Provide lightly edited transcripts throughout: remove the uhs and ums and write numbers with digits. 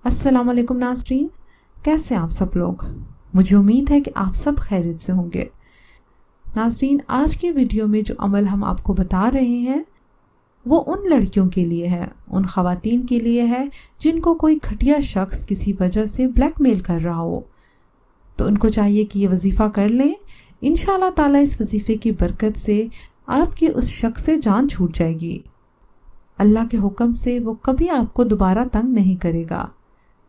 अस्सलाम वालेकुम नाज़रीन, कैसे आप सब लोग। मुझे उम्मीद है कि आप सब खैरियत से होंगे। नाज़रीन, आज की वीडियो में जो अमल हम आपको बता रहे हैं वो उन लड़कियों के लिए है, उन ख़वातीन के लिए है जिनको कोई घटिया शख्स किसी वजह से ब्लैकमेल कर रहा हो। तो उनको चाहिए कि ये वजीफ़ा कर लें। इंशाअल्लाह ताला इस वजीफ़े की बरकत से आपकी उस शख्स से जान छूट जाएगी। अल्लाह के हुक्म से वो कभी आपको दोबारा तंग नहीं करेगा।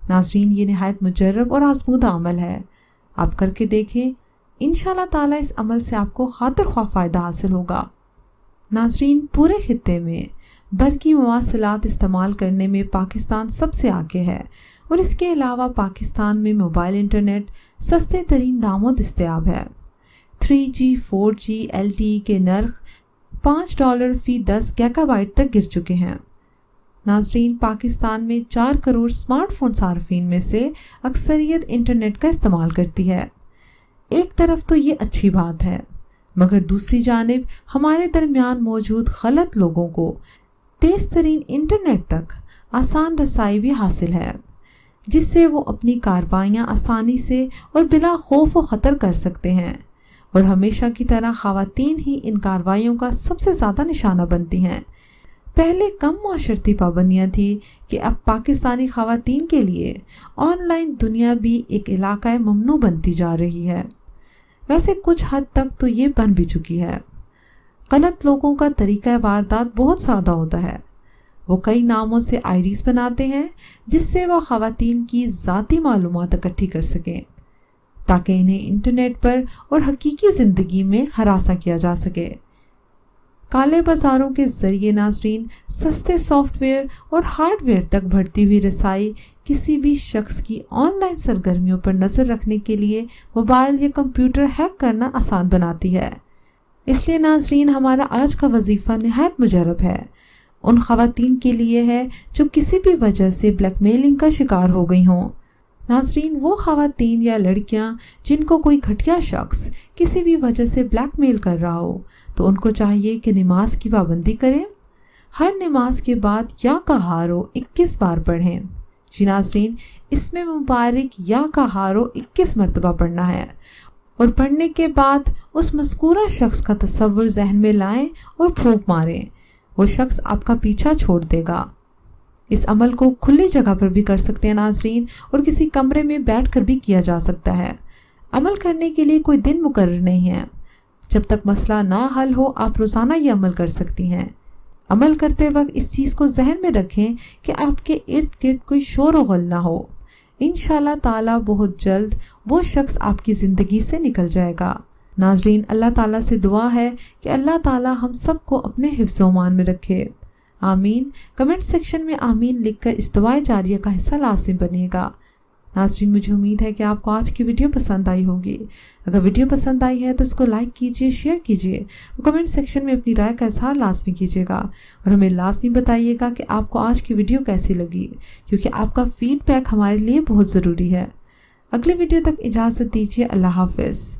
नाज़रीन, ये निहायत मुजर्रब और आज़मूदा अमल है, आप करके देखें। इंशाअल्लाह ताला इस अमल से आपको खातिर ख्वाह फ़ायदा हासिल होगा। नाज़रीन, पूरे खित्ते में बरकी मवासिलात इस्तेमाल करने में पाकिस्तान सबसे आगे है और इसके अलावा पाकिस्तान में मोबाइल इंटरनेट सस्ते तरीन दामों दस्तयाब है। 3G 4G LTE के नर्ख $5 फ़ी 10 गीगाबाइट तक गिर चुके हैं। नाज़रीन, पाकिस्तान में 4 करोड़ स्मार्टफोन सार्फिन में से अक्सरियत इंटरनेट का इस्तेमाल करती है। एक तरफ तो ये अच्छी बात है, मगर दूसरी जानिब हमारे दरमियान मौजूद गलत लोगों को तेज़ तरीन इंटरनेट तक आसान रसाई भी हासिल है, जिससे वो अपनी कार्रवाइयाँ आसानी से और बिला खौफ व ख़तर कर सकते हैं। और हमेशा की तरह ख़वातीन ही इन कार्रवाइयों का सबसे ज़्यादा निशाना बनती हैं। पहले कम माशरती पाबंदियाँ थी कि अब पाकिस्तानी ख़वातीन के लिए ऑनलाइन दुनिया भी एक इलाका ममनू बनती जा रही है। वैसे कुछ हद तक तो ये बन भी चुकी है। गलत लोगों का तरीका वारदात बहुत सादा होता है। वो कई नामों से आईडीज़ बनाते हैं जिससे वह ख़वातीन की ज़ाती मालूमात इकट्ठी कर सकें, ताकि इन्हें इंटरनेट पर और हकीकी ज़िंदगी में हरासा किया जा सके। काले बाजारों के ज़रिए नाज़रीन सस्ते सॉफ्टवेयर और हार्डवेयर तक बढ़ती हुई रसाई किसी भी शख्स की ऑनलाइन सरगर्मियों पर नज़र रखने के लिए मोबाइल या कंप्यूटर हैक करना आसान बनाती है। इसलिए नाज़रीन, हमारा आज का वजीफ़ा निहायत मुजर्रब है। उन ख़वातीन के लिए है जो किसी भी वजह से ब्लैकमेलिंग का शिकार हो गई हों। नाज़रीन, वो ख़वातीन या लड़कियां जिनको कोई घटिया शख्स किसी भी वजह से ब्लैकमेल कर रहा हो, तो उनको चाहिए कि नमाज की पाबंदी करें। हर नमाज के बाद या का हारो 21 बार पढ़ें। जी नाज़रीन, इसमें मुबारक या का हारो 21 मरतबा पढ़ना है और पढ़ने के बाद उस मज़कूरा शख्स का तस्वुर जहन में लाएं और फूंक मारें। वो शख्स आपका पीछा छोड़ देगा। इस अमल को खुली जगह पर भी कर सकते हैं नाज़रीन, और किसी कमरे में बैठकर भी किया जा सकता है। अमल करने के लिए कोई दिन मुकर्रर नहीं है। जब तक मसला ना हल हो आप रोज़ाना ये अमल कर सकती हैं। अमल करते वक्त इस चीज़ को जहन में रखें कि आपके इर्द गिर्द कोई शोर व गुल ना हो। इंशाअल्लाह ताला बहुत जल्द वो शख्स आपकी ज़िंदगी से निकल जाएगा। नाज़रीन, अल्लाह ताला से दुआ है कि अल्लाह ताला हम सबको अपने हिफ्ज़ व मान में रखे। आमीन। कमेंट सेक्शन में आमीन लिखकर इस दुआए जारिया का हिस्सा लाज़िम बनेगा। नाज़रीन, मुझे उम्मीद है कि आपको आज की वीडियो पसंद आई होगी। अगर वीडियो पसंद आई है तो इसको लाइक कीजिए, शेयर कीजिए और कमेंट सेक्शन में अपनी राय का इज़हार लाज़मी कीजिएगा और हमें लाज़मी बताइएगा कि आपको आज की वीडियो कैसी लगी, क्योंकि आपका फीडबैक हमारे लिए बहुत ज़रूरी है। अगली वीडियो तक इजाज़त दीजिए। अल्लाह हाफ़िज़।